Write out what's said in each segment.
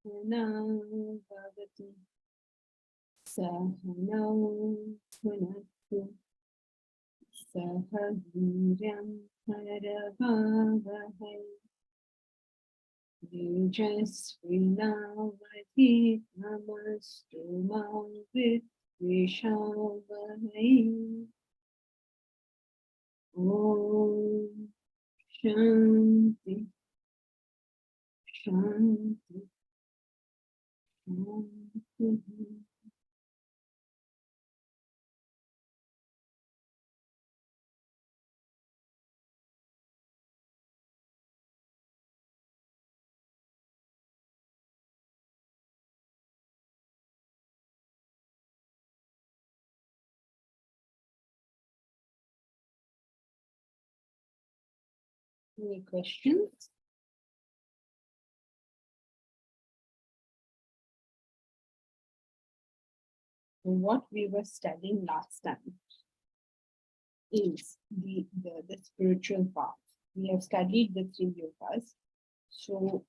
Sahana Bhavati Sahana Bhunaktu Sahaviryam Haravavahai Tejasvinavadhitamastu ma Vidvishavahai. Om Shanti Shanti Shanti. Any questions? What we were studying last time is the spiritual path. We have studied the 3 yogas. So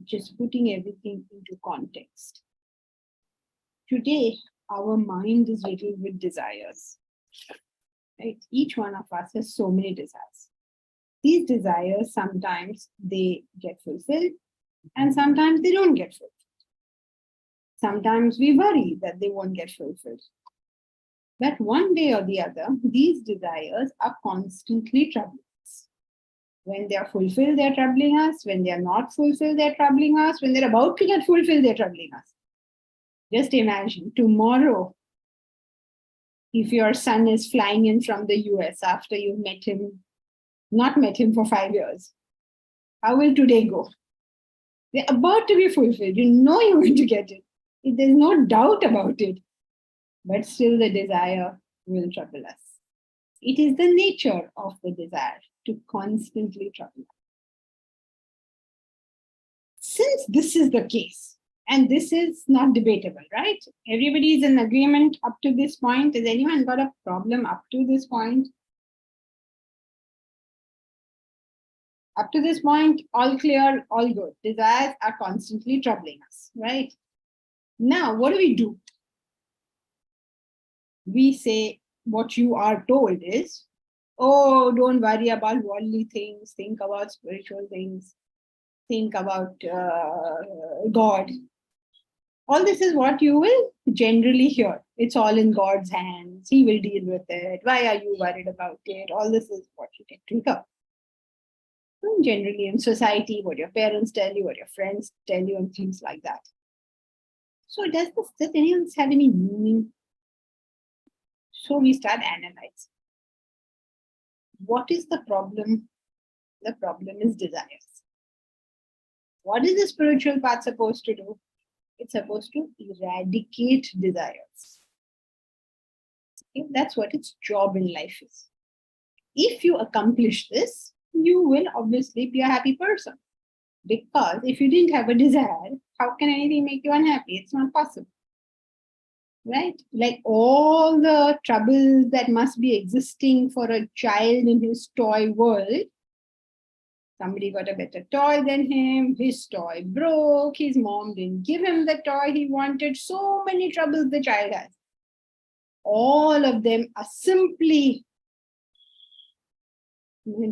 just putting everything into context. Today, our mind is riddled with desires. Right? Each one of us has so many desires. These desires, sometimes they get fulfilled and sometimes they don't get fulfilled. Sometimes we worry that they won't get fulfilled. But one way or the other, these desires are constantly troubling us. When they are fulfilled, they're troubling us. When they are not fulfilled, they're troubling us. When they're about to get fulfilled, they're troubling us. Just imagine tomorrow, if your son is flying in from the US after you've not met him for 5 years, how will today go? They're about to be fulfilled. You know you're going to get it. There's no doubt about it. But still the desire will trouble us. It is the nature of the desire to constantly trouble us. Since this is the case, and this is not debatable, right? Everybody is in agreement up to this point. Has anyone got a problem up to this point? Up to this point, all clear, all good. Desires are constantly troubling us, right? Now, what do? We say what you are told is, oh, don't worry about worldly things, think about spiritual things, think about God. All this is what you will generally hear. It's all in God's hands. He will deal with it. Why are you worried about it? All this is what you get to hear. Generally in society, what your parents tell you, what your friends tell you, and things like that. So does anyone have any meaning? So we start analyzing. What is the problem? The problem is desires. What is the spiritual path supposed to do? It's supposed to eradicate desires. Okay? That's what its job in life is. If you accomplish this, you will obviously be a happy person. Because if you didn't have a desire, how can anything make you unhappy? It's not possible. Right? Like all the troubles that must be existing for a child in his toy world. Somebody got a better toy than him, his toy broke, his mom didn't give him the toy he wanted. So many troubles the child has. All of them are simply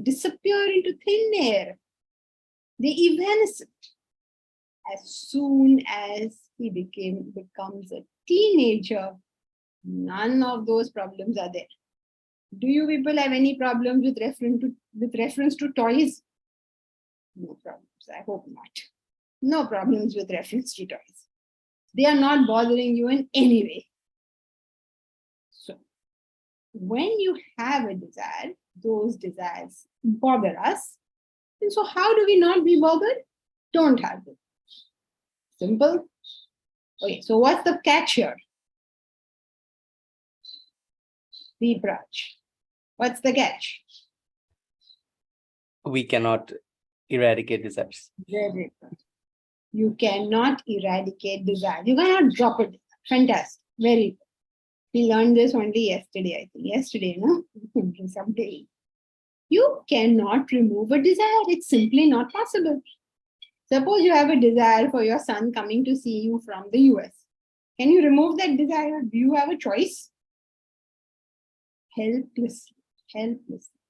disappear into thin air. They evanescent as soon as he becomes a teenager. None of those problems are there. Do you people have any problems with reference to toys? No problems. I hope not. No problems with reference to toys. They are not bothering you in any way. So, when you have a desire, those desires bother us. And so how do we not be bothered? Don't have them. Simple. Okay, so what's the catch here? Deepraj. What's the catch? We cannot eradicate desires. Very good. You cannot eradicate desire. You cannot drop it. Fantastic. Very good. We learned this only yesterday, I think. Yesterday, no? Someday. You cannot remove a desire. It's simply not possible. Suppose you have a desire for your son coming to see you from the US. Can you remove that desire? Do you have a choice? Helplessly, helplessly.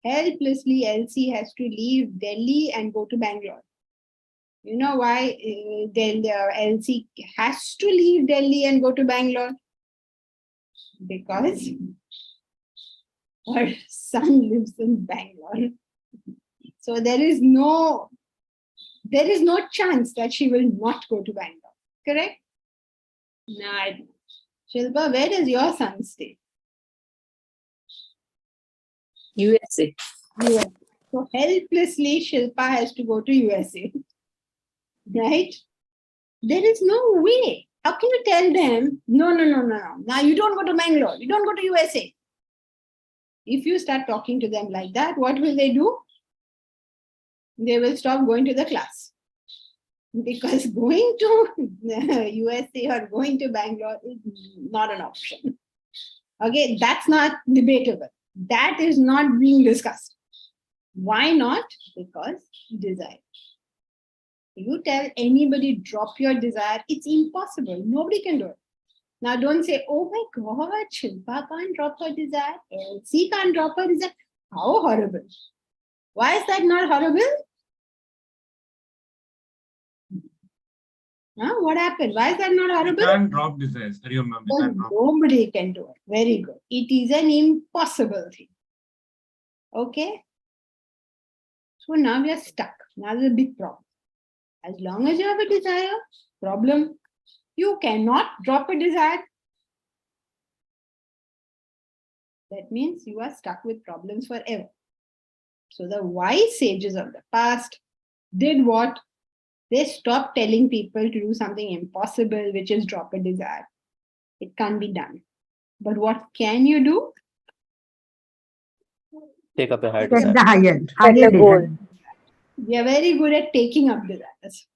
Helplessly, Elsie has to leave Delhi and go to Bangalore. You know why Elsie has to leave Delhi and go to Bangalore? Because her son lives in Bangalore. So there is no chance that she will not go to Bangalore. Correct? Nah. Shilpa, where does your son stay? USA. US. So helplessly, Shilpa has to go to USA. Right? There is no way. How can you tell them, no. Now you don't go to Bangalore. You don't go to USA. If you start talking to them like that, what will they do? They will stop going to the class. Because going to USA or going to Bangalore is not an option. Okay, that's not debatable. That is not being discussed. Why not? Because desire. You tell anybody drop your desire, it's impossible. Nobody can do it. Now don't say, oh my God, Shilpa can't drop her desire, Elsie can't drop her desire. How horrible. Why is that not horrible? Huh? What happened? Why is that not horrible? You can't drop desires. Nobody can do it. Very good. It is an impossible thing. Okay? So now we are stuck. Now there's a big problem. As long as you have a desire, problem. You cannot drop a desire. That means you are stuck with problems forever. So the wise sages of the past did what? They stopped telling people to do something impossible, which is drop a desire. It can't be done. But what can you do? Take up a higher Take desire. the higher Set a goal. desire. We are very good at taking up desires.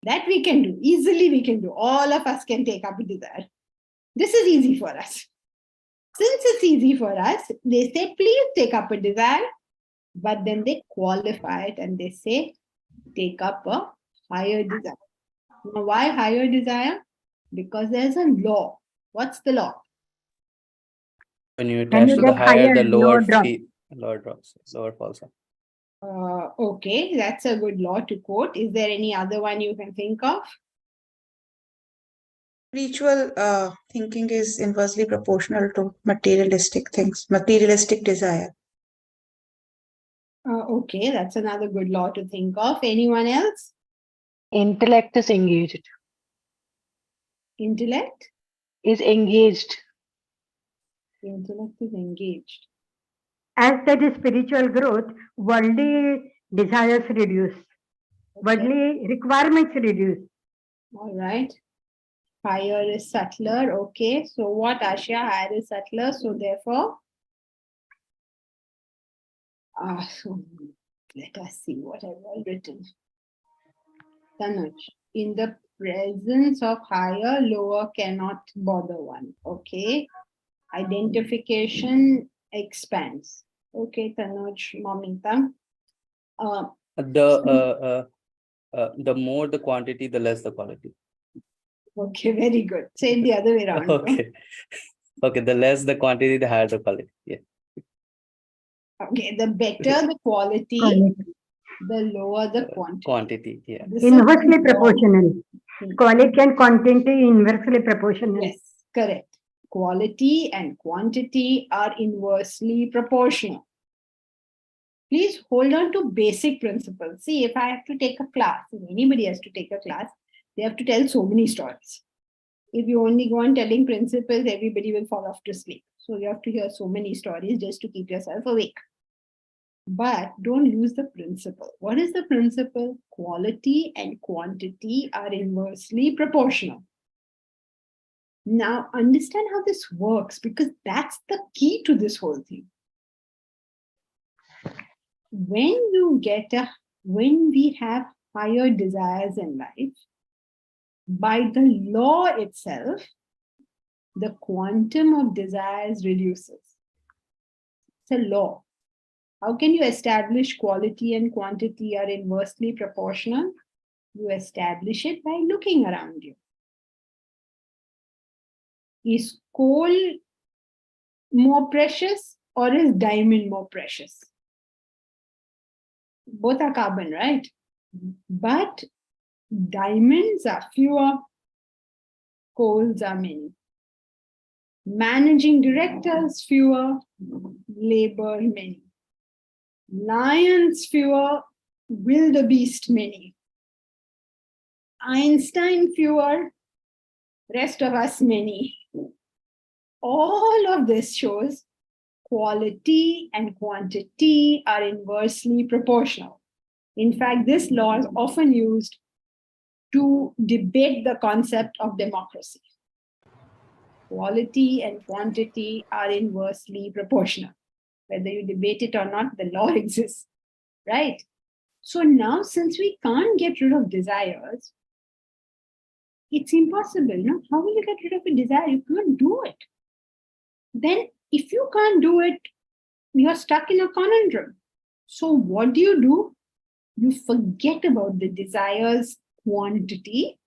That we can do. Easily we can do. All of us can take up a desire. This is easy for us. Since it's easy for us, they say, please take up a desire. But then they qualify it and they say, take up a higher desire. Now, why higher desire? Because there's a law. What's the law? When you When attach you to the get higher, the higher, lower lower drops, lower falls off. Okay, that's a good law to quote. Is there any other one you can think of? Spiritual thinking is inversely proportional to materialistic things, materialistic desire. Okay, that's another good law to think of. Anyone else? Intellect is engaged. Intellect? Is engaged. Intellect is engaged. As there is spiritual growth, worldly desires reduce. Worldly requirements reduce. All right. Higher is subtler. Okay. So what, Ashya? Higher is subtler. So therefore, so let us see what I've all written. Tanuj, in the presence of higher, lower cannot bother one. Okay. Identification expands. Okay, Tanuj, Mamita. The more the quantity, the less the quality. Okay, very good. Say it the other way around. Okay. Okay, the less the quantity, the higher the quality. Yeah. Okay, the better the quality, the lower the quantity. Quantity, yeah. Inversely proportional. Quality and quantity inversely proportional. Yes, correct. Quality and quantity are inversely proportional. Please hold on to basic principles. See, if I have to take a class, if anybody has to take a class, they have to tell so many stories. If you only go on telling principles, everybody will fall off to sleep. So you have to hear so many stories just to keep yourself awake. But don't lose the principle. What is the principle? Quality and quantity are inversely proportional. Now understand how this works, because that's the key to this whole thing. When we have higher desires in life, by the law itself, the quantum of desires reduces. It's a law. How can you establish quality and quantity are inversely proportional? You establish it by looking around you. Is coal more precious or is diamond more precious? Both are carbon, right? But diamonds are fewer, coals are many. Managing directors fewer, labor many. Lions fewer, wildebeest many. Einstein fewer, rest of us many. All of this shows quality and quantity are inversely proportional. In fact, this law is often used to debate the concept of democracy. Quality and quantity are inversely proportional. Whether you debate it or not, the law exists, right? So now, since we can't get rid of desires, it's impossible. No? How will you get rid of a desire? You can't do it. Then, if you can't do it, you're stuck in a conundrum. So what do? You forget about the desire's quantity.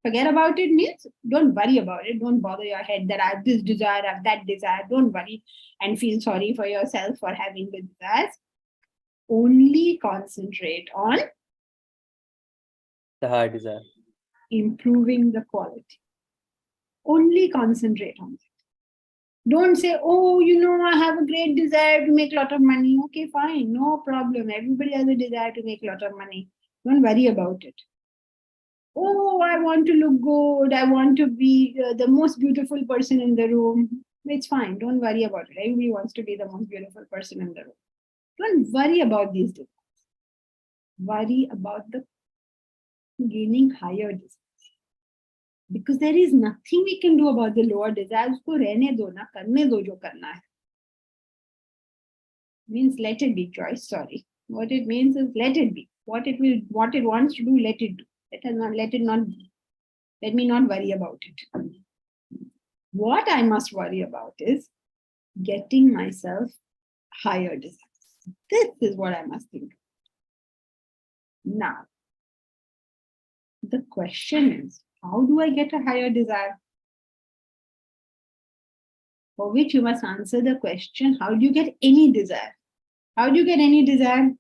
Forget about it means don't worry about it. Don't bother your head that I have this desire, I have that desire. Don't worry and feel sorry for yourself for having the desires. Only concentrate on The higher desire. improving the quality. Only concentrate on it. Don't say, oh, I have a great desire to make a lot of money. Okay, fine, no problem. Everybody has a desire to make a lot of money. Don't worry about it. Oh, I want to look good. I want to be the most beautiful person in the room. It's fine. Don't worry about it. Everybody wants to be the most beautiful person in the room. Don't worry about these desires. Worry about the gaining higher desires. Because there is nothing we can do about the lower desires. Usko rehne do na, karne do jo karna hai. Means let it be, Joyce, sorry. What it means is let it be. What it wants to do, let it do. Let me not worry about it. What I must worry about is getting myself higher desires. This is what I must think. Now, the question is, how do I get a higher desire? For which you must answer the question, how do you get any desire? How do you get any desire?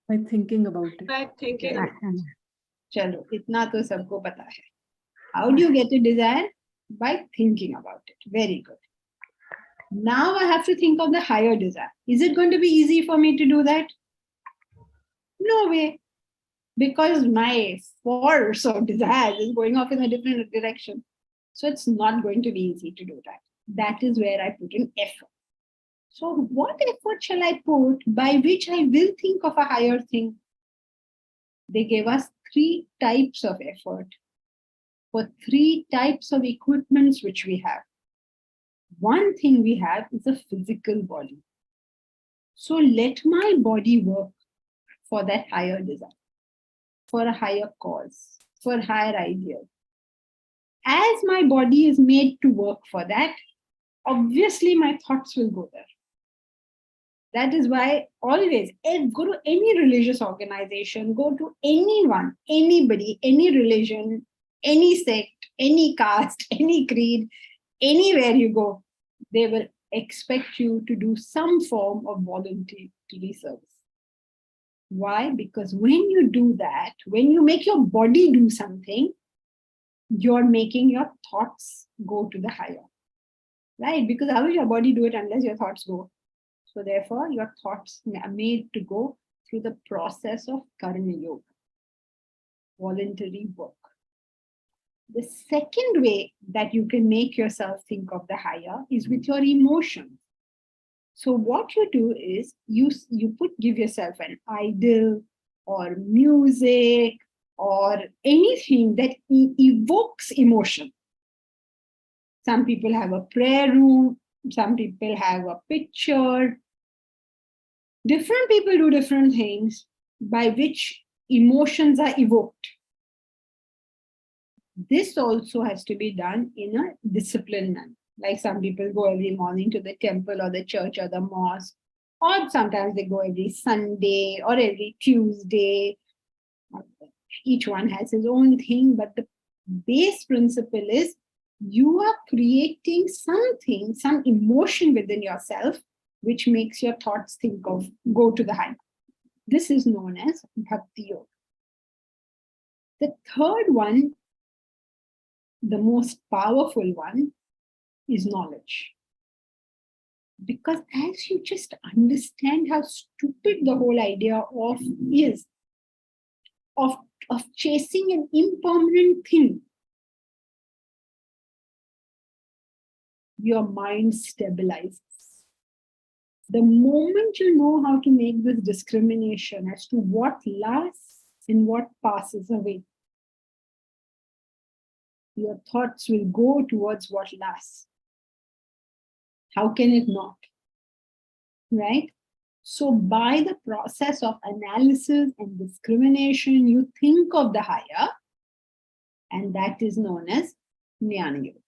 By thinking about it. By thinking. Chalo, itna to sabko pata hai. How do you get a desire? By thinking about it. Very good. Now I have to think of the higher desire. Is it going to be easy for me to do that? No way. Because my force of desire is going off in a different direction. So it's not going to be easy to do that. That is where I put in effort. So what effort shall I put by which I will think of a higher thing? They gave us 3 types of effort for 3 types of equipments which we have. One thing we have is a physical body. So let my body work for that higher desire, for a higher cause, for higher ideas. As my body is made to work for that, obviously my thoughts will go there. That is why always go to any religious organization, go to anyone, anybody, any religion, any sect, any caste, any creed, anywhere you go, they will expect you to do some form of voluntary service. Why? Because when you do that, when you make your body do something, you're making your thoughts go to the higher. Right? Because how will your body do it unless your thoughts go? So therefore, your thoughts are made to go through the process of karma yoga, voluntary work. The second way that you can make yourself think of the higher is with your emotions. So what you do is you give yourself an idol or music or anything that evokes emotion. Some people have a prayer room, some people have a picture. Different people do different things by which emotions are evoked. This also has to be done in a disciplined manner. Like some people go every morning to the temple or the church or the mosque, or sometimes they go every Sunday or every Tuesday. Each one has his own thing, but the base principle is you are creating something, some emotion within yourself, which makes your thoughts go to the high. This is known as Bhakti Yoga. The third one, the most powerful one, is knowledge. Because as you just understand how stupid the whole idea is of chasing an impermanent thing, your mind stabilizes. The moment you know how to make this discrimination as to what lasts and what passes away, your thoughts will go towards what lasts. How can it not? Right? So by the process of analysis and discrimination, you think of the higher, and that is known as Jnana Yoga.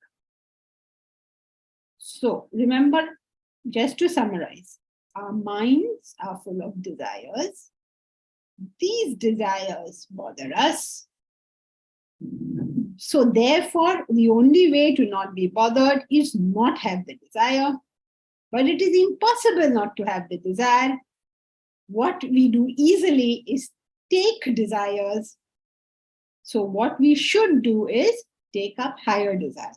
So remember, just to summarize, our minds are full of desires. These desires bother us. So therefore, the only way to not be bothered is not have the desire. But it is impossible not to have the desire. What we do easily is take desires. So what we should do is take up higher desires.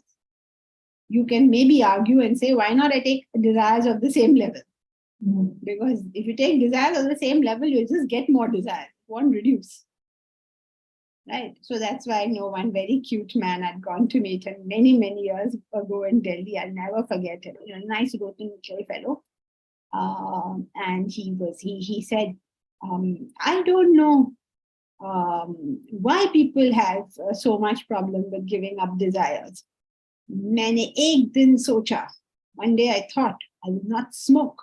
You can maybe argue and say, why not I take desires of the same level? Because if you take desires of the same level, you just get more desires. It won't reduce. Right? So that's why I know one very cute man. I'd gone to meet him many, many years ago in Delhi. I'll never forget him. Nice Rotan fellow. And he said, I don't know why people have so much problem with giving up desires. Maine ek din socha. One day I thought I would not smoke.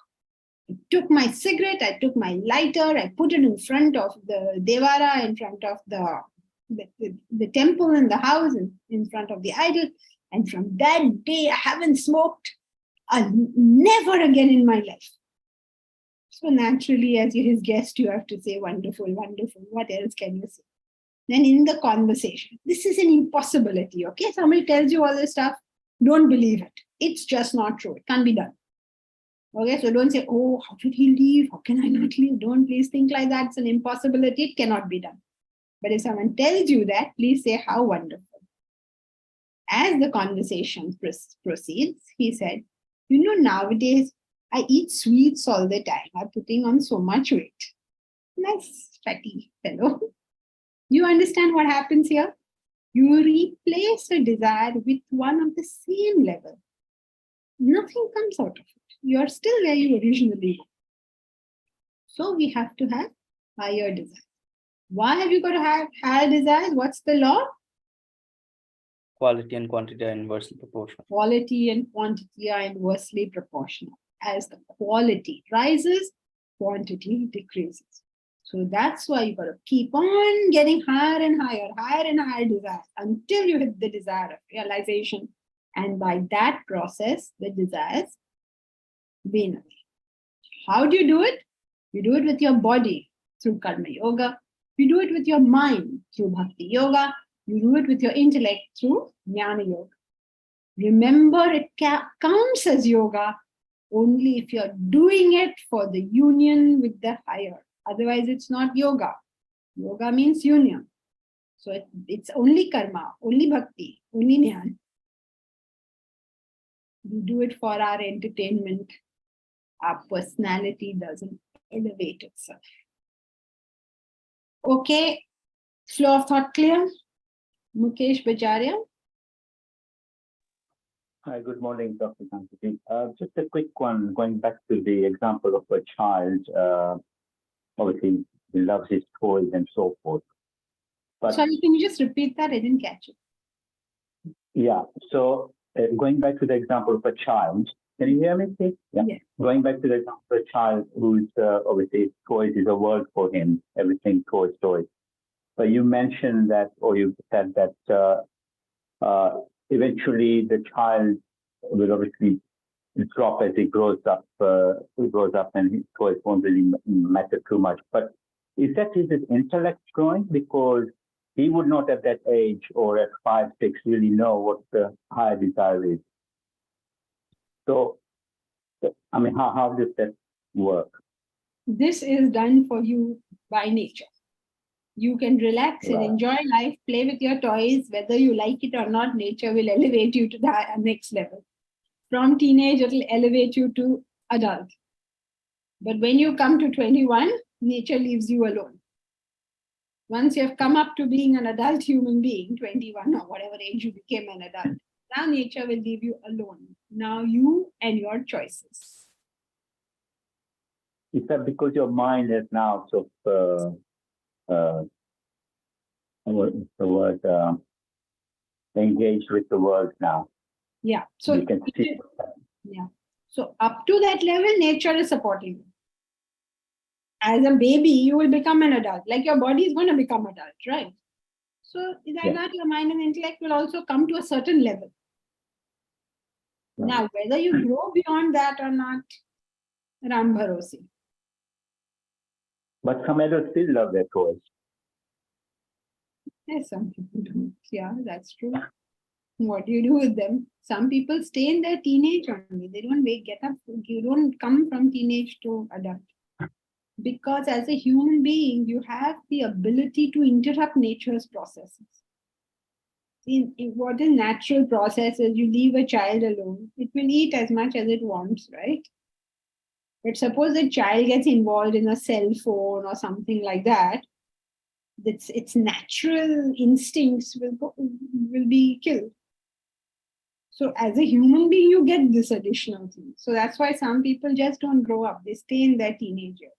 I took my cigarette, I took my lighter, I put it in front of the devara, in front of the temple in the house, in front of the idol. And from that day, I haven't smoked. Never again in my life. So naturally, as you're his guest, you have to say, wonderful, wonderful. What else can you say? Then in the conversation, this is an impossibility, okay? Somebody tells you all this stuff, don't believe it. It's just not true. It can't be done. Okay, so don't say, oh, how did he leave? How can I not leave? Don't please think like that. It's an impossibility. It cannot be done. But if someone tells you that, please say, how wonderful. As the conversation proceeds, he said, nowadays, I eat sweets all the time. I'm putting on so much weight. Nice, fatty fellow. You understand what happens here? You replace a desire with one of the same level. Nothing comes out of it. You're still where you originally were. So we have to have higher desires. Why have you got to have higher desires? What's the law? Quality and quantity are inversely proportional. Quality and quantity are inversely proportional. As the quality rises, quantity decreases. So that's why you got to keep on getting higher and higher desires until you hit the desire of realization. And by that process, the desires wane away. How do you do it? You do it with your body through Karma Yoga. You do it with your mind through Bhakti Yoga. You do it with your intellect through Jnana Yoga. Remember, it counts as yoga only if you're doing it for the union with the higher. Otherwise, it's not yoga. Yoga means union. So it's only karma, only bhakti, only jnana. We do it for our entertainment. Our personality doesn't elevate itself. Okay, flow of thought clear? Mukesh Bajaria. Hi, good morning, Dr. Kankati. Just a quick one, going back to the example of a child. Obviously, he loves his toys and so forth. But sorry, can you just repeat that? I didn't catch it. yeah, so going back to the example of a child, can you hear me, please? Yeah. Yes. Going back to the example of a child who's obviously toys is a word for him, everything toys. But you mentioned that, or you said that eventually the child will obviously drop as he grows up. And his toys won't really matter too much. But is that his intellect growing? Because he would not at that age or at 5, 6 really know what the higher desire is. So, I mean, how does that work? This is done for you by nature. You can relax and Right. enjoy life, play with your toys, whether you like it or not. Nature will elevate you to the next level. From teenage, it will elevate you to adult. But when you come to 21, nature leaves you alone. Once you have come up to being an adult human being, 21 or whatever age you became an adult, now nature will leave you alone. Now you and your choices. Is that because your mind has now sort of, what's the word, engaged with the world now? Yeah. So You can see. yeah. So up to that level, nature is supporting you. As a baby, you will become an adult. Like your body is going to become adult, right? So like that, your mind and intellect will also come to a certain level. Right. Now, whether you grow beyond that or not, Ram Bharosi. But some adults still love their toys. Yes, some people do. Yeah, that's true. What do you do with them? Some people stay in their teenage only. They don't get up. You don't come from teenage to adult. Because as a human being, you have the ability to interrupt nature's processes. In what is natural processes, you leave a child alone. It will eat as much as it wants, right? But suppose the child gets involved in a cell phone or something like that, its natural instincts will be killed. So as a human being, you get this additional thing. So that's why some people just don't grow up. They stay in their teenage years,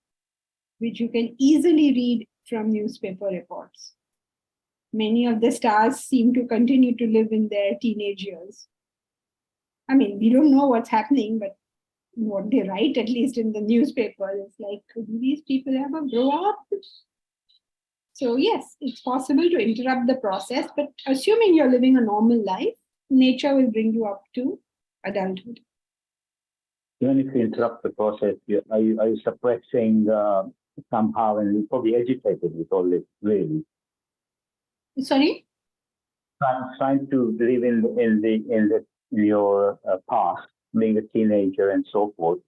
which you can easily read from newspaper reports. Many of the stars seem to continue to live in their teenage years. I mean, we don't know what's happening, but what they write, at least in the newspaper, is like, could these people ever grow up? So yes, it's possible to interrupt the process, but assuming you're living a normal life, nature will bring you up to adulthood. Even if you interrupt the process, are you suppressing somehow, and you're probably agitated with all this, really? Sorry? Trying to live in your past, being a teenager and so forth.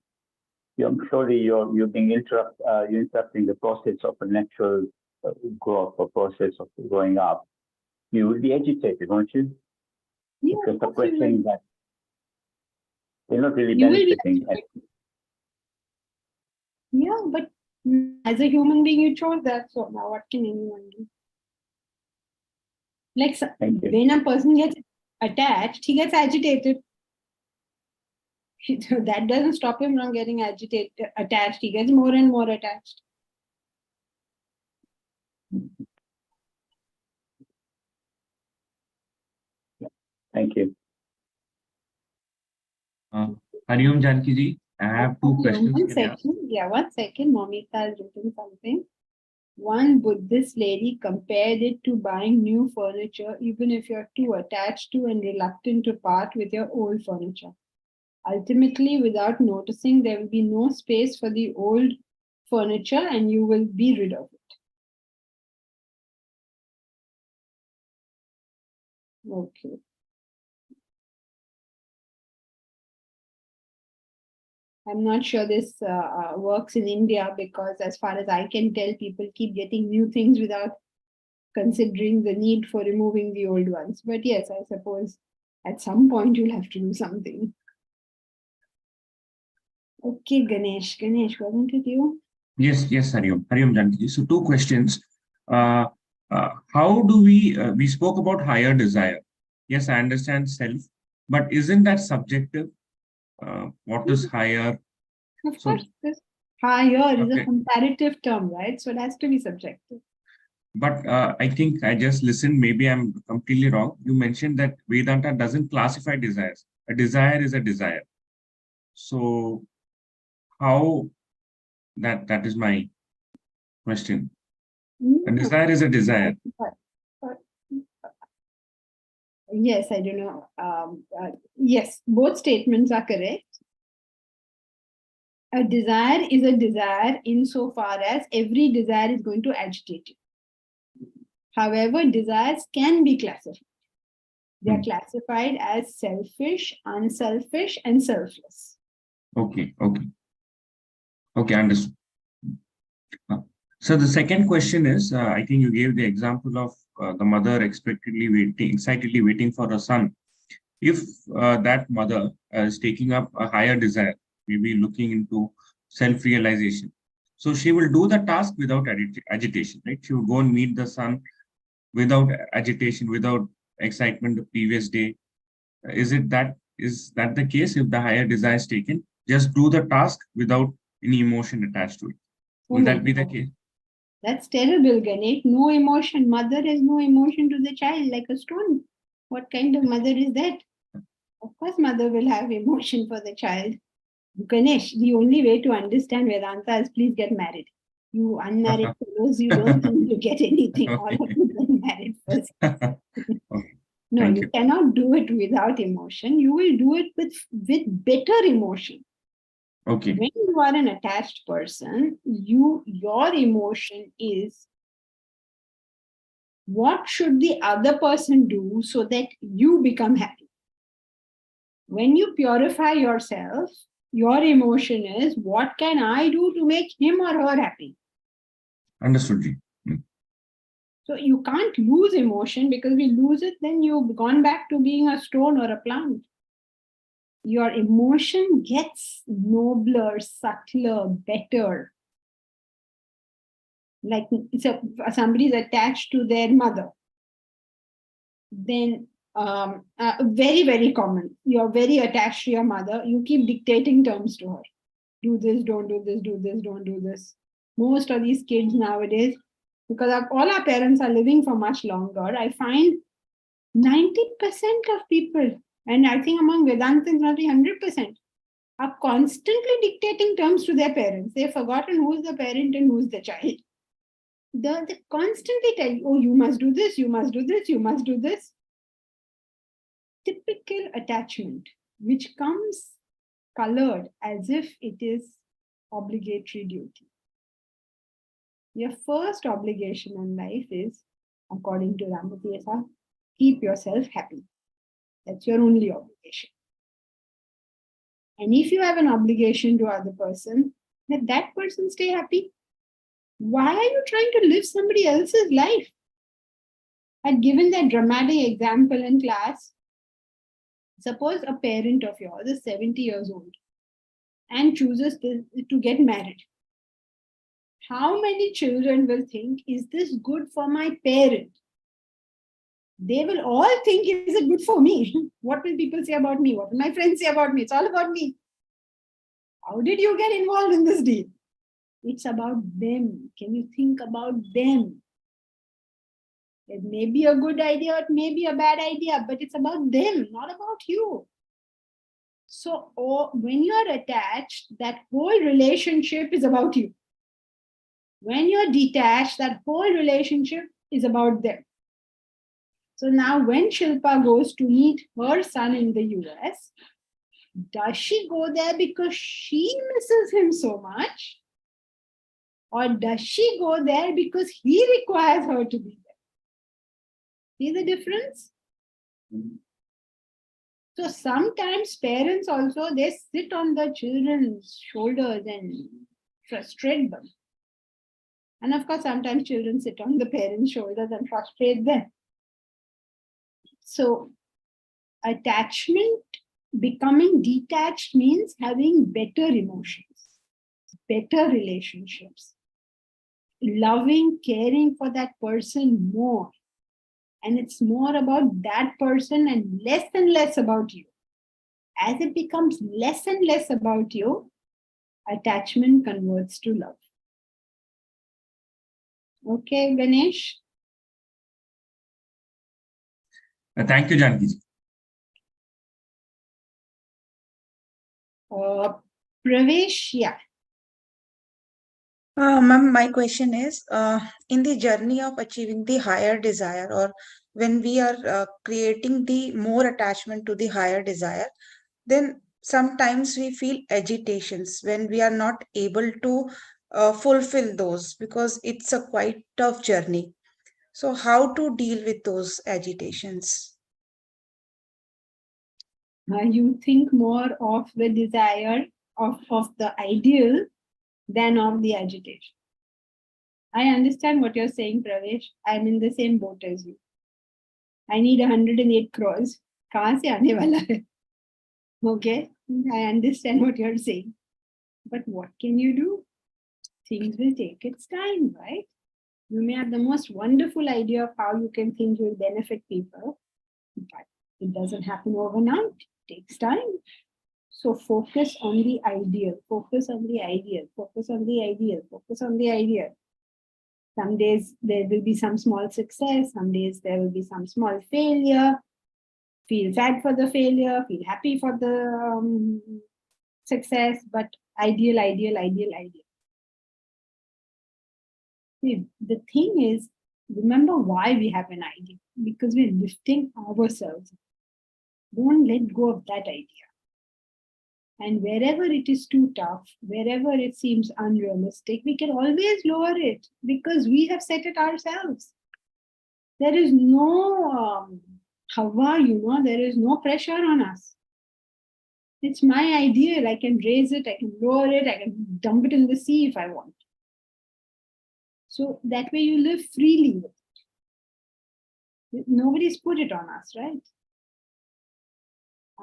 Surely you're being you're interrupting the process of a natural growth or process of growing up. You will be agitated, won't you? Yeah, If you're suppressing that, you're not really you will be benefiting. Yeah, but as a human being, you chose that. So now what can anyone do? Like Thank you. when a person gets attached, he gets agitated. That doesn't stop him from getting attached. He gets more and more attached. Thank you. Hariom Janki ji, I have two questions. One Can I ask? second. Yeah, 1 second. Momita has written something. One Buddhist lady compared it to buying new furniture, even if you're too attached to and reluctant to part with your old furniture. Ultimately, without noticing, there will be no space for the old furniture and you will be rid of it. Okay. I'm not sure this works in India because as far as I can tell, people keep getting new things without considering the need for removing the old ones. But yes, I suppose at some point you'll have to do something. Okay, Ganesh. Ganesh, wasn't it you? Yes, Hariom Janki ji. So two questions. How do we spoke about higher desire? Yes, I understand self, but isn't that subjective? What is higher? Of So- course, this higher is a Okay. comparative term, right? So it has to be subjective. But I think I just listened, maybe I'm completely wrong. You mentioned that Vedanta doesn't classify desires. A desire is a desire. So how, that is my question. A desire is a desire. Yes, I don't know. Yes, both statements are correct. A desire is a desire insofar as every desire is going to agitate you. However, desires can be classified. They are Hmm. classified as selfish, unselfish, and selfless. Okay, understood. So the second question is, I think you gave the example of the mother excitedly waiting for her son. If that mother is taking up a higher desire, maybe looking into self-realization, so she will do the task without agitation, right? She will go and meet the son without agitation, without excitement the previous day. Is that the case? If the higher desire is taken, just do the task without any emotion attached to it. Oh Will my that be the God. case? That's terrible, Ganesh. No emotion. Mother has no emotion to the child, like a stone. What kind of mother is that? Of course, mother will have emotion for the child. Ganesh, the only way to understand Vedanta is please get married. You unmarried fellows, you don't seem to get anything. All of you get married first. Okay, No, thank you you. cannot do it without emotion. You will do it with better emotion. Okay, When you are an attached person, your emotion is what should the other person do so that you become happy. When you purify yourself, your emotion is what can I do to make him or her happy. understood. Ji. Hmm. So you can't lose emotion, because we lose it, then you've gone back to being a stone or a plant. Your emotion gets nobler, subtler, better. Like somebody is attached to their mother, then very, very common. You're very attached to your mother. You keep dictating terms to her. Do this, don't do this, do this, don't do this. Most of these kids nowadays, because all our parents are living for much longer, I find 90% of people, and I think among Vedantins, not 100%, are constantly dictating terms to their parents. They've forgotten who's the parent and who's the child. They constantly tell you, oh, you must do this, you must do this, you must do this. Typical attachment, which comes colored as if it is obligatory duty. Your first obligation in life is, according to Ramatiyasa, keep yourself happy. That's your only obligation. And if you have an obligation to other person, let that person stay happy. Why are you trying to live somebody else's life? I'd given that dramatic example in class. Suppose a parent of yours is 70 years old and chooses to get married. How many children will think, is this good for my parent? They will all think, is it good for me? What will people say about me? What will my friends say about me? It's all about me. How did you get involved in this deal? It's about them. Can you think about them? It may be a good idea, it may be a bad idea, but it's about them, not about you. So when you're attached, that whole relationship is about you. When you're detached, that whole relationship is about them. So now when Shilpa goes to meet her son in the US, does she go there because she misses him so much? Or does she go there because he requires her to be there? See the difference? So sometimes parents also, they sit on the children's shoulders and frustrate them. And of course, sometimes children sit on the parents' shoulders and frustrate them. So attachment, becoming detached means having better emotions, better relationships, loving, caring for that person more. And it's more about that person and less about you. As it becomes less and less about you, attachment converts to love. Okay, Ganesh? Thank you, Janki ji. Pravesh, yeah. Ma'am, my question is, in the journey of achieving the higher desire, or when we are creating the more attachment to the higher desire, then sometimes we feel agitations when we are not able to fulfill those, because it's a quite tough journey. So how to deal with those agitations? You think more of the desire of the ideal than of the agitation. I understand what you're saying, Pravesh. I'm in the same boat as you. I need 108 crores. कहाँ से आने वाला है? Okay, I understand what you're saying. But what can you do? Things will take its time, right? You may have the most wonderful idea of how you can think will benefit people, but it doesn't happen overnight. It takes time. So focus on the ideal, focus on the ideal, focus on the ideal, focus on the ideal. Some days there will be some small success, some days there will be some small failure. Feel sad for the failure, feel happy for the success, but ideal, ideal, ideal, ideal. See, the thing is, remember why we have an idea, because we're lifting ourselves. Don't let go of that idea. And wherever it is too tough, wherever it seems unrealistic, we can always lower it because we have set it ourselves. There is no hawa, there is no pressure on us. It's my ideal. I can raise it, I can lower it, I can dump it in the sea if I want. So that way you live freely with it. Nobody's put it on us, right?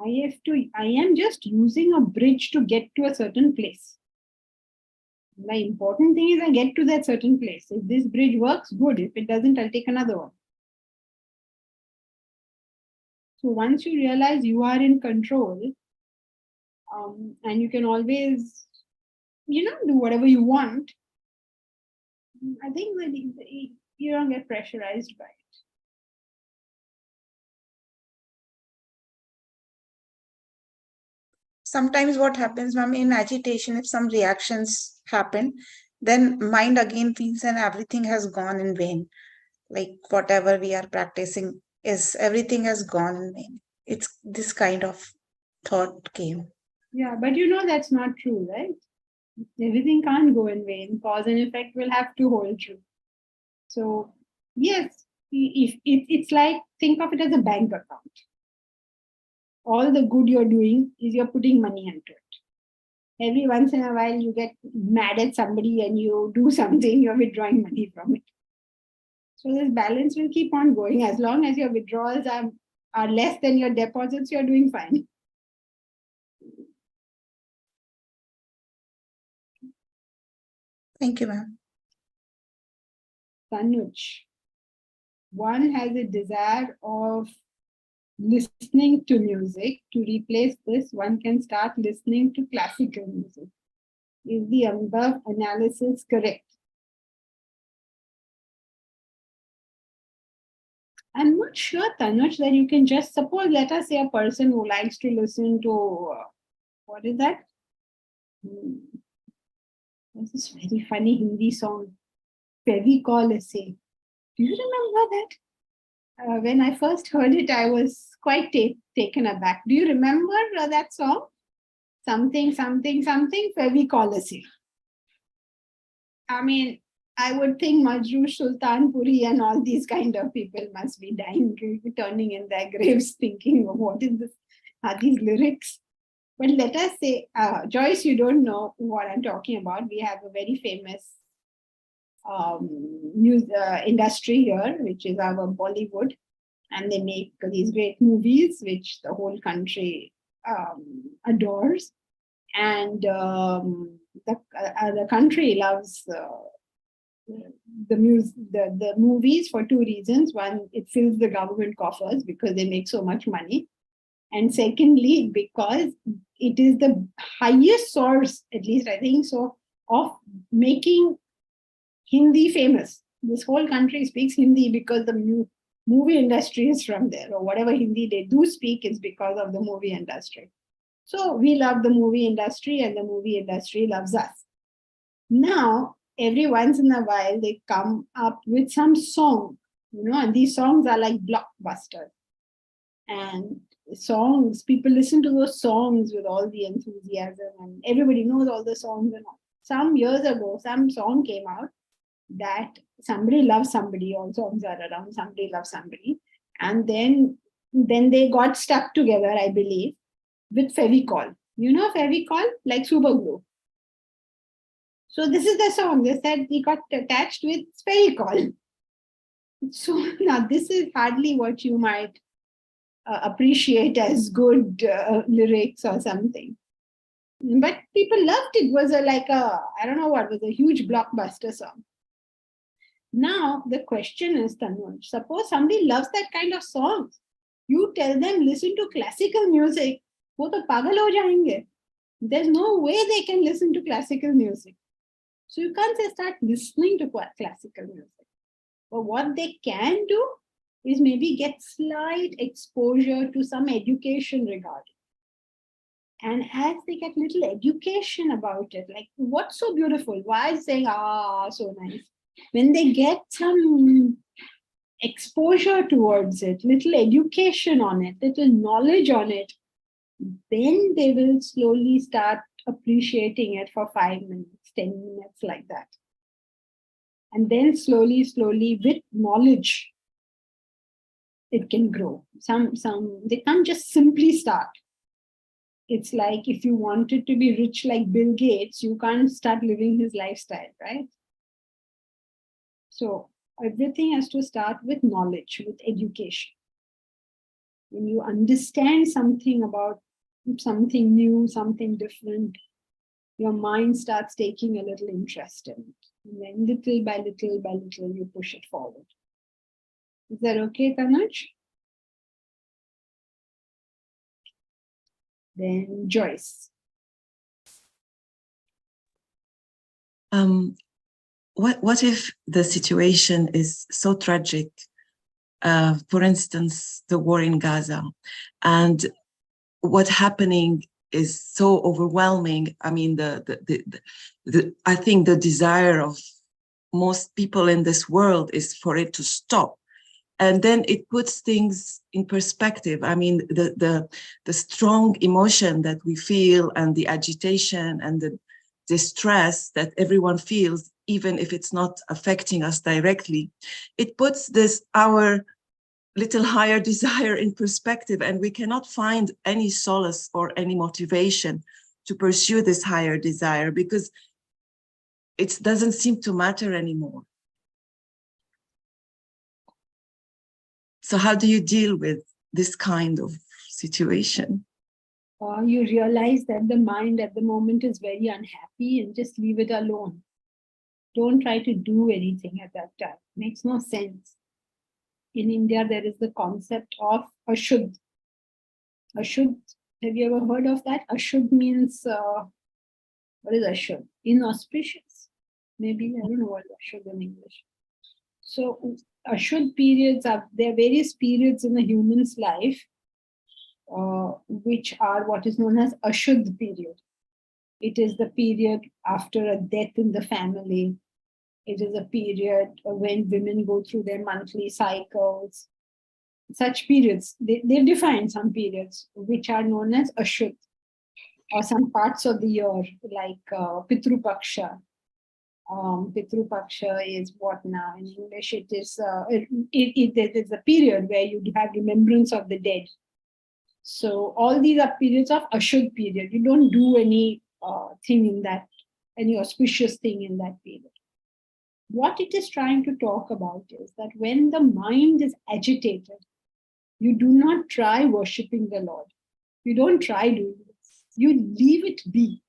I am just using a bridge to get to a certain place. The important thing is I get to that certain place. If this bridge works, good. If it doesn't, I'll take another one. So once you realize you are in control, and you can always, do whatever you want, I think that you don't get pressurized by it. Sometimes what happens, ma'am, in agitation, if some reactions happen, then mind again feels and everything has gone in vain. Like whatever we are practicing is everything has gone in vain. It's this kind of thought came. Yeah, but that's not true, right? Everything can't go in vain. Cause and effect will have to hold true. So yes, if it's like, think of it as a bank account. All the good you're doing is you're putting money into it. Every once in a while you get mad at somebody and you do something, you're withdrawing money from it. So this balance will keep on going. As long as your withdrawals are less than your deposits, you're doing fine. Thank you, ma'am. Tanuj, one has a desire of listening to music. To replace this, one can start listening to classical music. Is the above analysis correct? I'm not sure, Tanuj, that you can just suppose, let us say a person who likes to listen to, what is that? There's this very funny Hindi song, Fevicol Essay. Do you remember that? When I first heard it, I was quite taken aback. Do you remember that song? Something, something, something, Fevicol Essay. I mean, I would think Majrooh Sultanpuri and all these kind of people must be dying, turning in their graves, thinking, what is this? Are these lyrics? But let us say, Joyce, you don't know what I'm talking about. We have a very famous industry here, which is our Bollywood, and they make these great movies, which the whole country adores. And the country loves the movies for two reasons. One, it fills the government coffers because they make so much money. And secondly, because it is the highest source, at least I think so, of making Hindi famous. This whole country speaks Hindi because the movie industry is from there, or whatever Hindi they do speak is because of the movie industry. So we love the movie industry and the movie industry loves us. Now, every once in a while, they come up with some song, and these songs are like blockbusters. And songs, people listen to those songs with all the enthusiasm, and everybody knows all the songs and all. Some years ago, some song came out that somebody loves somebody, also around somebody loves somebody, and then they got stuck together, I believe, with Fevicol. You know Fevicol? Like super glue. So this is the song. They said he got attached with Fevicol. So now this is hardly what you might appreciate as good lyrics or something. But people loved it. It was I don't know what, was a huge blockbuster song. Now the question is, Tanuj, suppose somebody loves that kind of songs. You tell them listen to classical music, wo to pagal ho jayenge. There's no way they can listen to classical music. So you can't say start listening to classical music. But what they can do is maybe get slight exposure to some education regarding. And as they get little education about it, like what's so beautiful? Why saying, so nice? When they get some exposure towards it, little education on it, little knowledge on it, then they will slowly start appreciating it for 5 minutes, 10 minutes, like that. And then slowly, with knowledge, it can grow. They can't just simply start. It's like if you wanted to be rich like Bill Gates, you can't start living his lifestyle, right? So everything has to start with knowledge, with education. When you understand something about something new, something different, your mind starts taking a little interest in it. And then little by little, you push it forward. Is that okay, Tanuj? Then Joyce. What if the situation is so tragic? For instance, the war in Gaza, and what's happening is so overwhelming. I mean, I think the desire of most people in this world is for it to stop. And then it puts things in perspective. I mean, the strong emotion that we feel and the agitation and the distress that everyone feels, even if it's not affecting us directly, it puts our little higher desire in perspective, and we cannot find any solace or any motivation to pursue this higher desire because it doesn't seem to matter anymore. So how do you deal with this kind of situation? You realize that the mind at the moment is very unhappy and just leave it alone. Don't try to do anything at that time. Makes no sense. In India, there is the concept of Ashuddh. Ashuddh, have you ever heard of that? Ashuddh means, what is Ashuddh? Inauspicious. Maybe, I don't know what Ashuddh in English. So Ashuddh periods there are various periods in a human's life, which are what is known as Ashuddh period. It is the period after a death in the family. It is a period when women go through their monthly cycles. Such periods, they've defined some periods which are known as Ashuddh, or some parts of the year like Pitru Paksha. Pitru Paksha is what now in English? It is a period where you have remembrance of the dead. So all these are periods of Ashuddh period. You don't do any thing in that, any auspicious thing in that period. What it is trying to talk about is that when the mind is agitated, you do not try worshipping the Lord. You don't try doing this. You leave it be.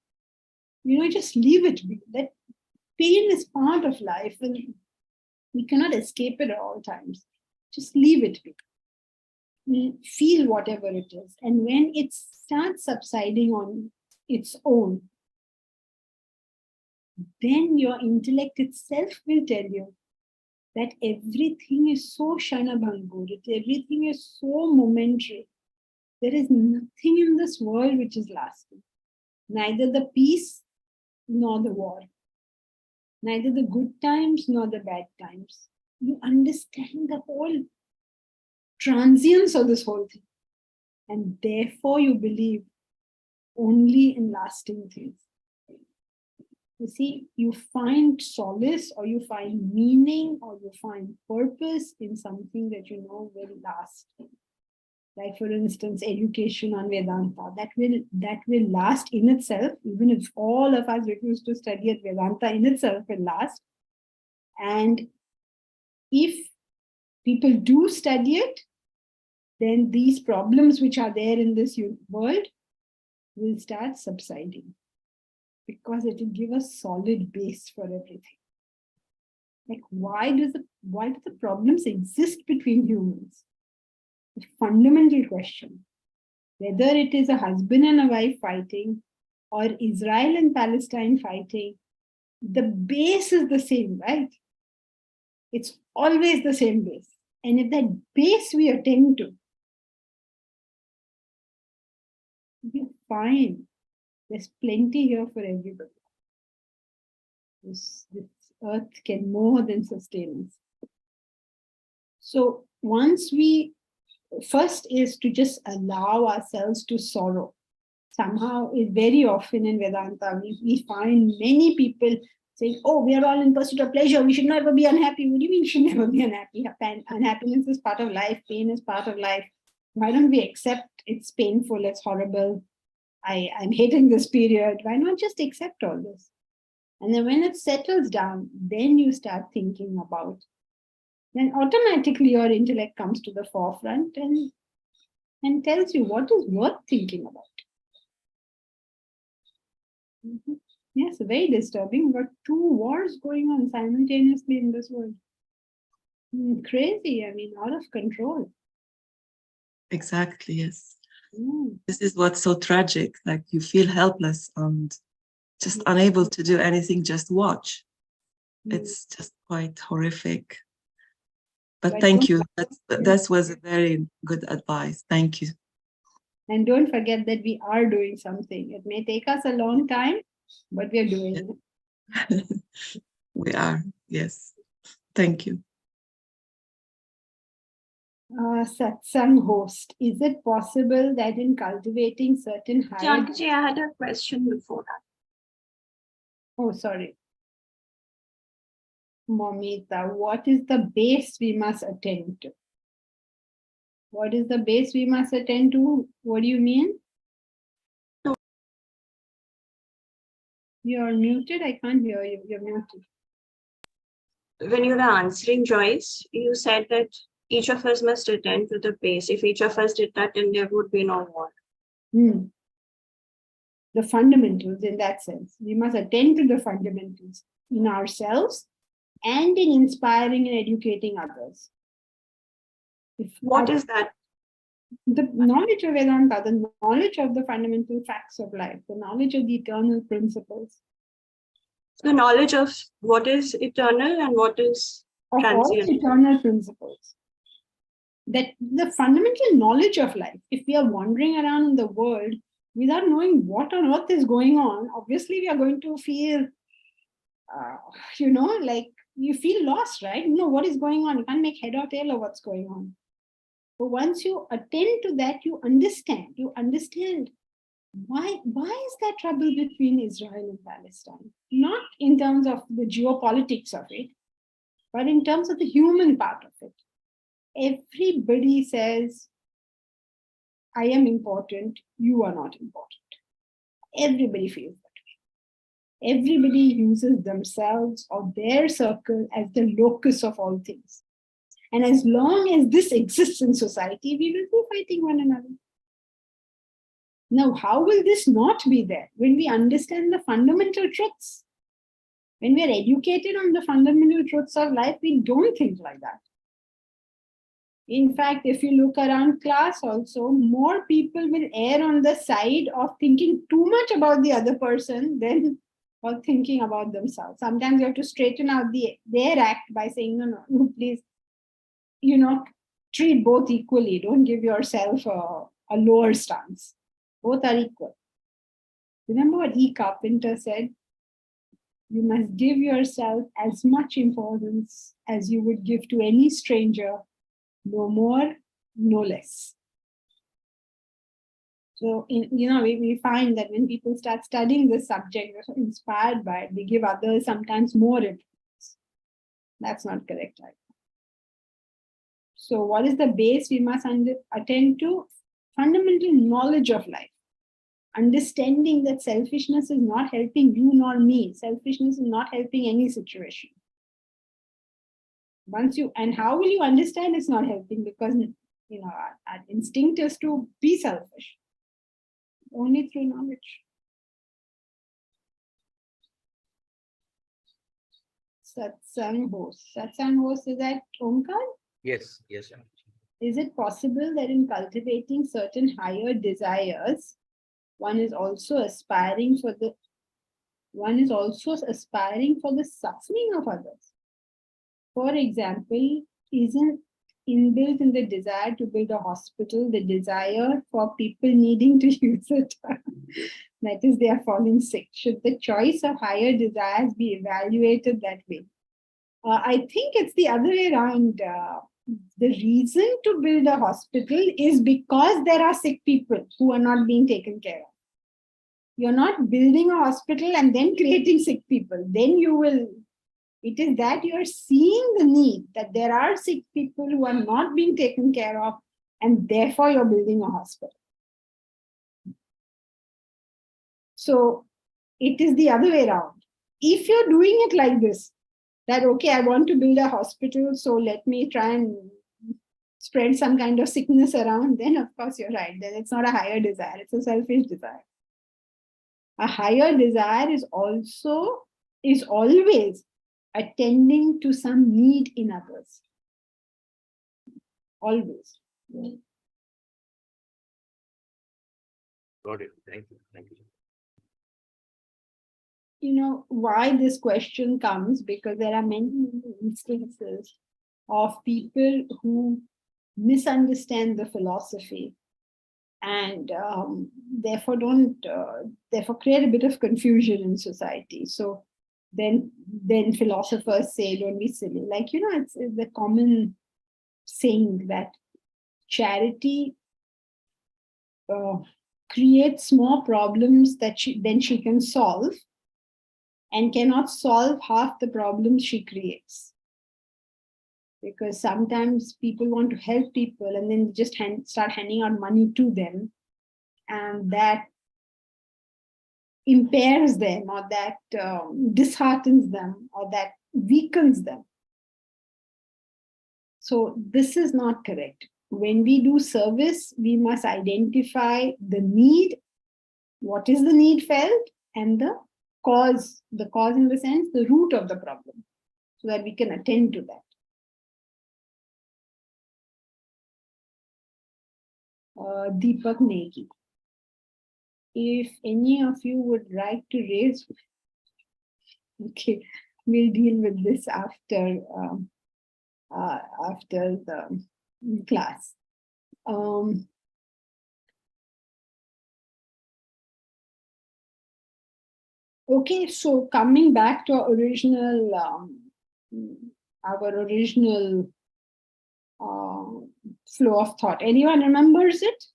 Just leave it be. That pain is part of life and we cannot escape it at all times. Just leave it be. Feel whatever it is. And when it starts subsiding on its own, then your intellect itself will tell you that everything is so Shanabhangur, everything is so momentary. There is nothing in this world which is lasting. Neither the peace nor the war. Neither the good times nor the bad times. You understand the whole transience of this whole thing. And therefore you believe only in lasting things. You see, you find solace or you find meaning or you find purpose in something that you know will last. Like for instance, education on Vedanta, that will last in itself, even if all of us refuse to study at Vedanta in itself will last. And if people do study it, then these problems which are there in this world will start subsiding, because it will give a solid base for everything. Like, why do the problems exist between humans? The fundamental question, whether it is a husband and a wife fighting or Israel and Palestine fighting, the base is the same, right? It's always the same base. And if that base we attend to, we're fine. There's plenty here for everybody. This earth can more than sustain us. So once we, first is to just allow ourselves to sorrow. Somehow, very often in Vedanta, we find many people saying, oh, we are all in pursuit of pleasure, we should never be unhappy. What do you mean we should never be unhappy? Unhappiness is part of life, pain is part of life. Why don't we accept it's painful, it's horrible, I'm hating this period? Why not just accept all this? And then when it settles down, then you start thinking about, then automatically your intellect comes to the forefront and tells you what is worth thinking about. Yes, very disturbing. We've got 2 wars going on simultaneously in this world. Crazy, I mean, out of control. Exactly, yes. This is what's so tragic. Like, you feel helpless and just unable to do anything, just watch. It's just quite horrific. But thank you. That was a very good advice. Thank you. And don't forget that we are doing something. It may take us a long time, but we're doing it. We are, yes. Thank you. Satsang host, is it possible that in cultivating certain higher... Janji, I had a question before that. Oh, sorry. Momita, what is the base we must attend to? What is the base we must attend to? What do you mean? No. You're muted. I can't hear you. You're muted. When you were answering Joyce, you said that each of us must attend to the base. If each of us did that, then there would be no war. The fundamentals in that sense. We must attend to the fundamentals in ourselves and in inspiring and educating others. What is that? The knowledge of Vedanta, the knowledge of the fundamental facts of life, the knowledge of the eternal principles. The knowledge of what is eternal and what is transient. All eternal principles. That the fundamental knowledge of life, if we are wandering around in the world without knowing what on earth is going on, obviously we are going to feel, like you feel lost, right? You know what is going on. You can't make head or tail of what's going on. But once you attend to that, you understand why is there trouble between Israel and Palestine? Not in terms of the geopolitics of it, but in terms of the human part of it. Everybody says, I am important, you are not important. Everybody feels that way. Everybody uses themselves or their circle as the locus of all things. And as long as this exists in society, we will be fighting one another. Now, how will this not be there? When we understand the fundamental truths, when we are educated on the fundamental truths of life, we don't think like that. In fact, if you look around class also, more people will err on the side of thinking too much about the other person than or thinking about themselves. Sometimes you have to straighten out their act by saying, no, please, treat both equally. Don't give yourself a lower stance. Both are equal. Remember what E. Carpenter said? You must give yourself as much importance as you would give to any stranger, no more, no less. So, we find that when people start studying this subject, they're so inspired by it, they give others sometimes more influence. That's not correct, right? So, what is the base we must attend to? Fundamental knowledge of life. Understanding that selfishness is not helping you nor me. Selfishness is not helping any situation. And how will you understand it's not helping? Because, our instinct is to be selfish. Only through knowledge. Satsang host. Satsang host is that Omkar? Yes, yes. Is it possible that in cultivating certain higher desires, one is also aspiring for the suffering of others? For example, isn't inbuilt in the desire to build a hospital the desire for people needing to use it? That is, they are falling sick. Should the choice of higher desires be evaluated that way? I think it's the other way around. The reason to build a hospital is because there are sick people who are not being taken care of. You're not building a hospital and then creating sick people. Then it is that you're seeing the need, that there are sick people who are not being taken care of, and therefore you're building a hospital. So it is the other way around. If you're doing it like this, that, okay, I want to build a hospital, so let me try and spread some kind of sickness around, then of course you're right. Then it's not a higher desire, it's a selfish desire. A higher desire is always attending to some need in others. Always. Got it. Thank you. Thank you. Why this question comes, because there are many instances of people who misunderstand the philosophy and therefore create a bit of confusion in society. So then philosophers say, don't be silly. It's the common saying that charity creates more problems that she can solve, and cannot solve half the problems she creates. Because sometimes people want to help people and then just start handing out money to them, and that impairs them, or that disheartens them, or that weakens them. So this is not correct. When we do service, we must identify the need, what is the need felt, and the cause in the sense, the root of the problem, so that we can attend to that. Deepak Negi. If any of you would like to raise, okay, we'll deal with this after the class. Okay, so coming back to our original flow of thought. Anyone remembers it?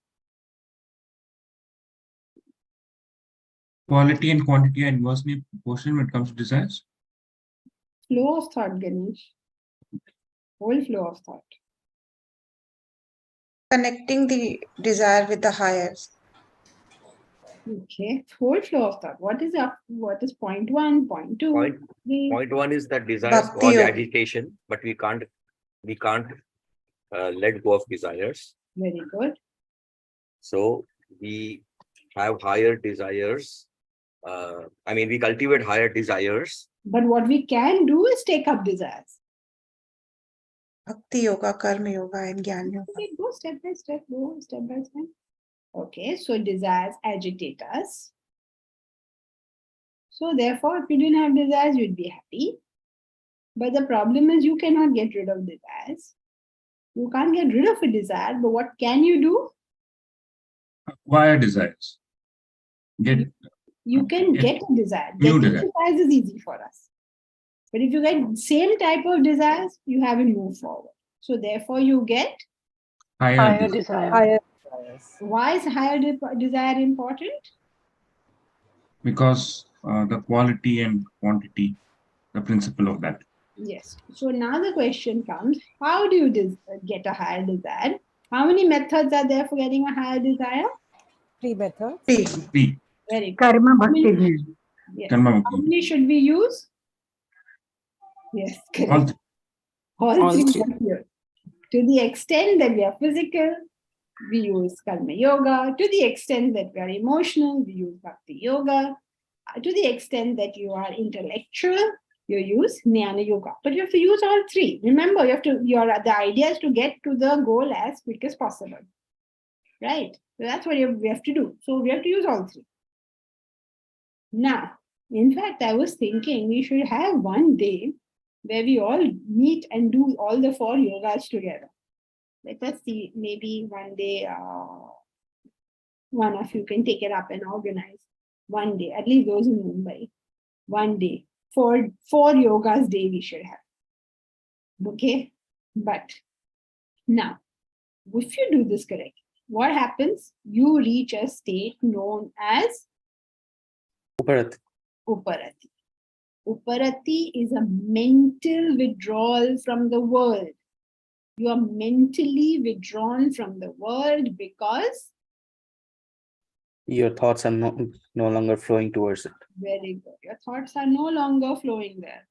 Quality and quantity are inversely proportional when it comes to desires. Flow of thought, Ganesh. Whole flow of thought. Connecting the desire with the higher. Okay, whole flow of thought. What is point one, point two? Point one is that desires Bhakti cause yoga. agitation, but we can't let go of desires. Very good. So we have higher desires. We cultivate higher desires. But what we can do is take up desires. Bhakti yoga, karma yoga, and jnana yoga. Okay, go step by step. Okay, so desires agitate us. So therefore, if you didn't have desires, you'd be happy. But the problem is you cannot get rid of desires. You can't get rid of a desire, but what can you do? Acquire desires. You can get a desire. New Getting desire. desires is easy for us. But if you get same type of desires, you haven't moved forward. So therefore, you get Higher Higher desires. desire. Why is higher desire important? Because the quality and quantity, the principle of that. Yes. So now the question comes, how do you get a higher desire? How many methods are there for getting a higher desire? 3 methods. Three. Very good. Karma How bhakti many, jnana. yes. Karma How bhakti. many should we use? Yes, All correct. three. All three are here. To the extent that we are physical, we use karma yoga. To the extent that we are emotional, we use bhakti yoga. To the extent that you are intellectual, you use jnana yoga. But you have to use all three. Remember, the idea is to get to the goal as quick as possible. Right? So that's what we have to do. So we have to use all three. Now, in fact, I was thinking we should have one day where we all meet and do all the 4 yogas together. Let us see, maybe one day one of you can take it up and organize. One day, at least those in Mumbai. One day, four yogas day we should have. Okay? But now, if you do this correctly, what happens? You reach a state known as Uparati. Uparati. Uparati is a mental withdrawal from the world. You are mentally withdrawn from the world because Your thoughts are no longer flowing towards it. very good. Your thoughts are no longer flowing there.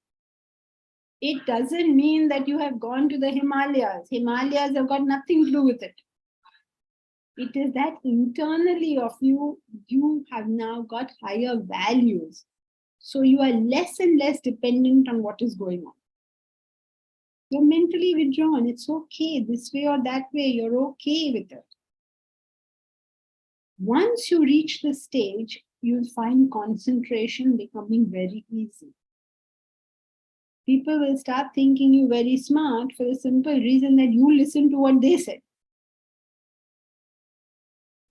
It doesn't mean that you have gone to the Himalayas. Himalayas have got nothing to do with it. It is that internally of you, you have now got higher values. So you are less and less dependent on what is going on. You're mentally withdrawn. It's okay, this way or that way, you're okay with it. Once you reach the stage, you'll find concentration becoming very easy. People will start thinking you very smart for the simple reason that you listen to what they said.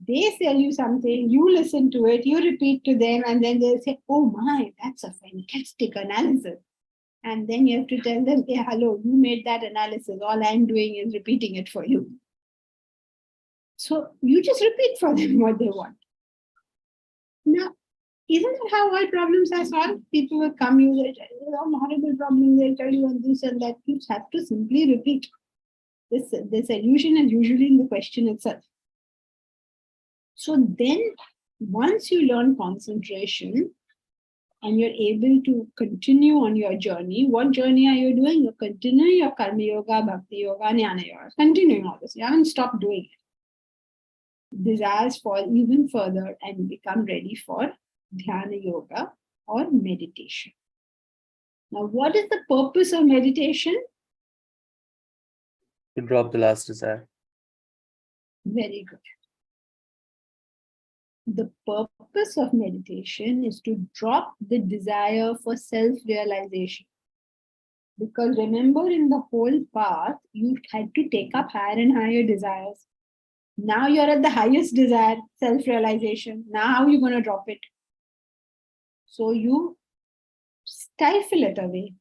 They tell you something, you listen to it, you repeat to them, and then they'll say, oh my, that's a fantastic analysis. And then you have to tell them, hey, hello, you made that analysis. All I'm doing is repeating it for you. So you just repeat for them what they want. Now, isn't that how all problems are solved? People will come, you will tell you some horrible problem, they'll tell you this and that. You just have to simply repeat. The solution is usually in the question itself. So then, once you learn concentration and you're able to continue on your journey, what journey are you doing? You're continuing your karma yoga, bhakti yoga, jnana yoga, continuing all this. You haven't stopped doing it. Desires fall even further and become ready for dhyana yoga or meditation. Now, what is the purpose of meditation? To drop the last desire. Very good. The purpose of meditation is to drop the desire for self-realization. Because remember, in the whole path, you had to take up higher and higher desires. Now you're at the highest desire, self-realization. Now how are you going to drop it? So you stifle it away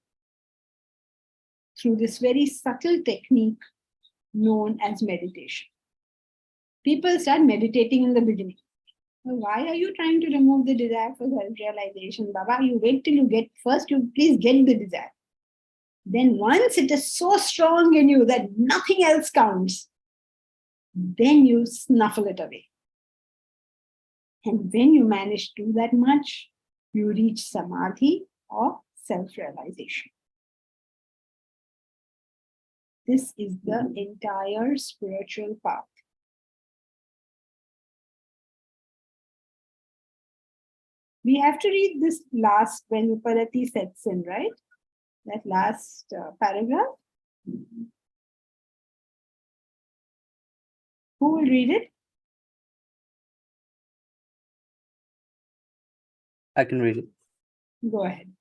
through this very subtle technique known as meditation. People start meditating in the beginning. Well, why are you trying to remove the desire for self-realization, Baba? You wait till you get, first you please get the desire. Then once it is so strong in you that nothing else counts, then you snuffle it away. And when you manage to do that much, you reach samadhi or self-realization. This is the entire spiritual path. We have to read this last, when Uparati sets in, right? That last paragraph. Who will read it? I can read it. Go ahead.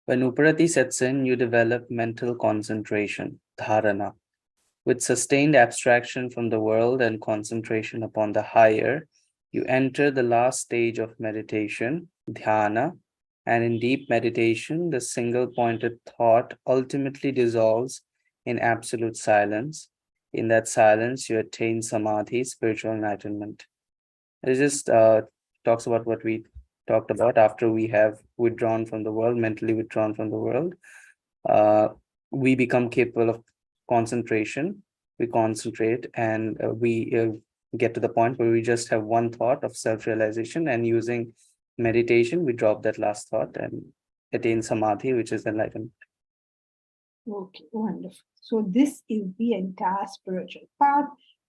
When Uparati sets in, you develop mental concentration, dharana. With sustained abstraction from the world and concentration upon the higher, you enter the last stage of meditation, dhyana, and in deep meditation, the single-pointed thought ultimately dissolves in absolute silence, In that silence, you attain samadhi, spiritual enlightenment. It just talks about what we talked about after we have withdrawn from the world, mentally withdrawn from the world. We become capable of concentration. We concentrate and we get to the point where we just have one thought of self-realization, and using meditation, we drop that last thought and attain samadhi, which is enlightenment. Okay, wonderful. So this is the entire spiritual path.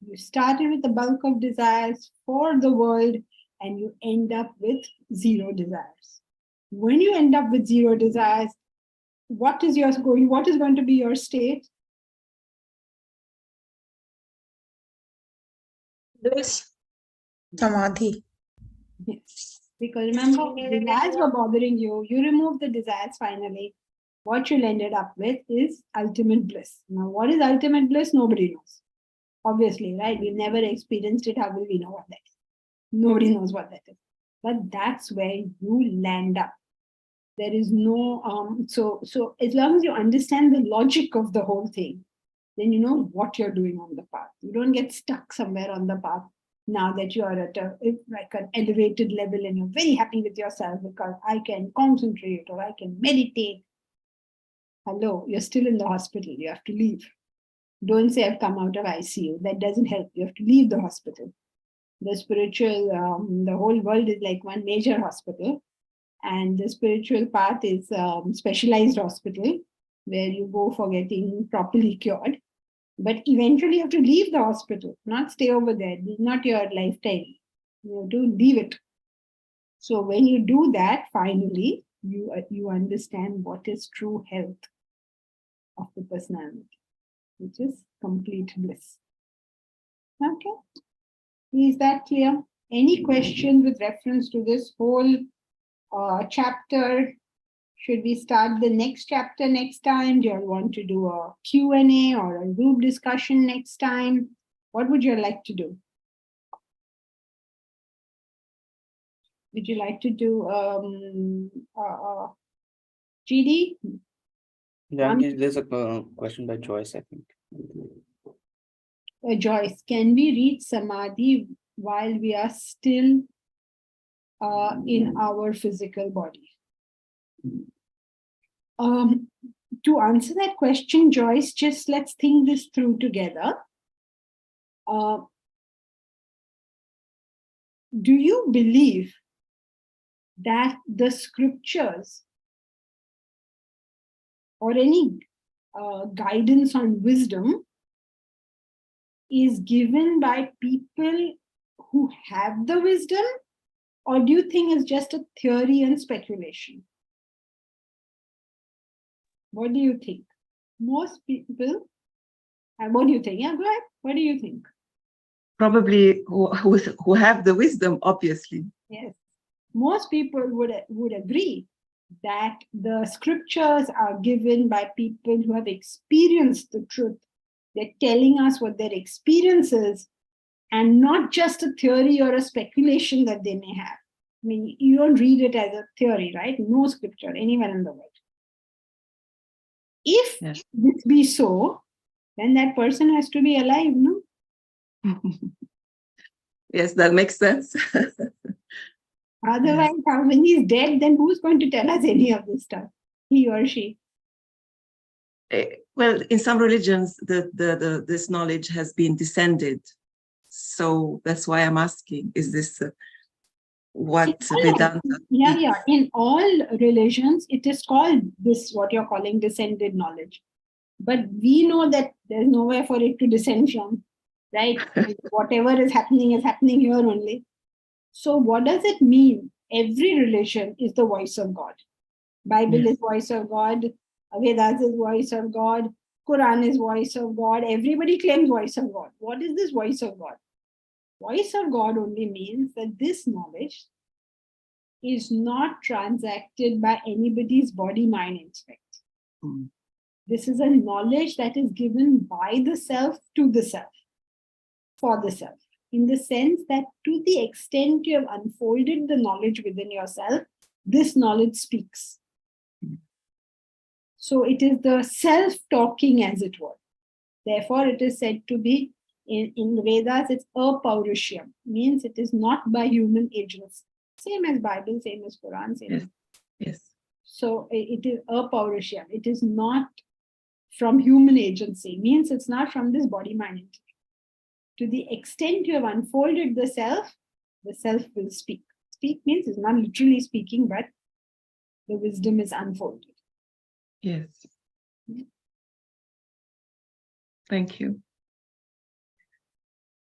You started with the bulk of desires for the world, and you end up with zero desires. When you end up with zero desires, what is going to be your state? Bliss. Samadhi. Yes. Because remember, desires were bothering you. You remove the desires finally. What you'll ended up with is ultimate bliss. Now, what is ultimate bliss? Nobody knows. Obviously, right? We've never experienced it. How will we know what that is? Nobody knows what that is. But that's where you land up. There is no, so as long as you understand the logic of the whole thing, then you know what you're doing on the path. You don't get stuck somewhere on the path now that you are at like an elevated level and you're very happy with yourself because I can concentrate or I can meditate. Hello, you're still in the hospital. You have to leave. Don't say I've come out of ICU. That doesn't help. You have to leave the hospital. The spiritual, the whole world is like one major hospital. And the spiritual path is specialized hospital where you go for getting properly cured. But eventually you have to leave the hospital, not stay over there. This is not your lifetime. You have to leave it. So when you do that, finally, you understand what is true health of the personality, which is complete bliss. Okay. Is that clear? Any questions with reference to this whole chapter? Should we start the next chapter next time? Do you want to do a Q&A or a group discussion next time? What would you like to do? Would you like to do GD? There's a question by Joyce, I think. Joyce, can we reach Samadhi while we are still in our physical body? To answer that question, Joyce, just let's think this through together. Do you believe that the scriptures or any guidance on wisdom is given by people who have the wisdom, or do you think it's just a theory and speculation? What do you think? Most people, what do you think? Yeah, go ahead. What do you think? Probably who have the wisdom, obviously. Yes. Most people would agree that the scriptures are given by people who have experienced the truth. They're telling us what their experience is, and not just a theory or a speculation that they may have. I mean, you don't read it as a theory, right? No scripture anywhere in the world. If this be so, then that person has to be alive, no? Yes, that makes sense. Otherwise, when he's dead, then who's going to tell us any of this stuff? He or she? Well, in some religions, this knowledge has been descended. So that's why I'm asking, is this what Vedanta? Yeah. In all religions, it is called this, what you're calling descended knowledge. But we know that there's nowhere for it to descend from, right? Whatever is happening here only. So what does it mean? Every religion is the voice of God. Bible is voice of God. Vedas is voice of God. Quran is voice of God. Everybody claims voice of God. What is this voice of God? Voice of God only means that this knowledge is not transacted by anybody's body, mind, intellect. This is a knowledge that is given by the self to the self, for the self, in the sense that to the extent you have unfolded the knowledge within yourself, this knowledge speaks. So it is the self talking, as it were. Therefore, it is said to be, in the Vedas, it's apaurusham, means it is not by human agency. Same as Bible, same as Quran, same Yes. as. Yes. So it is apaurusham. It is not from human agency, means it's not from this body mind entity. To the extent you have unfolded the self will speak. Speak means it's not literally speaking, but the wisdom is unfolded. Yes. Thank you.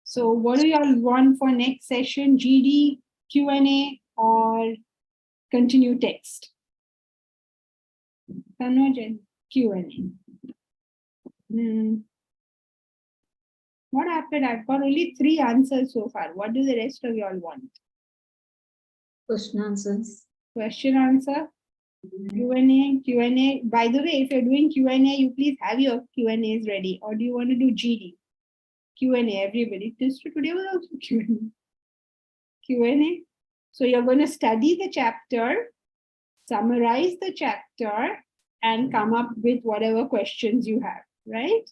So what do y'all want for next session? GD, Q&A, or continue text? Tanoj, Q&A. What happened? I've got only 3 answers so far. What do the rest of y'all want? Question answers. Question answer? Q&A. By the way, if you're doing Q&A, you please have your Q&As ready. Or do you want to do GD? Q&A, everybody. Today was also Q&A. Q&A. So you're going to study the chapter, summarize the chapter, and come up with whatever questions you have, right?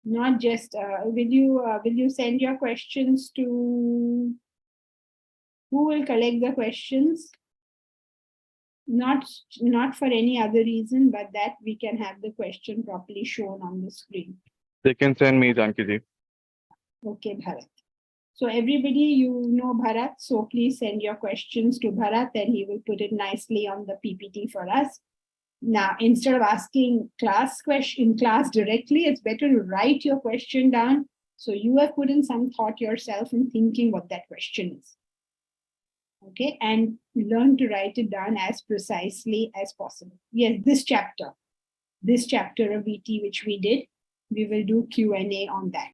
Not just, will you send your questions to, who will collect the questions? Not for any other reason, but that we can have the question properly shown on the screen. They can send me, Jankiji. Okay, Bharat. So everybody, you know Bharat, so please send your questions to Bharat and he will put it nicely on the PPT for us. Now, instead of asking in class directly, it's better to write your question down. So you have put in some thought yourself in thinking what that question is. Okay, and learn to write it down as precisely as possible. Yes, this chapter of VT, which we did, we will do Q&A on that.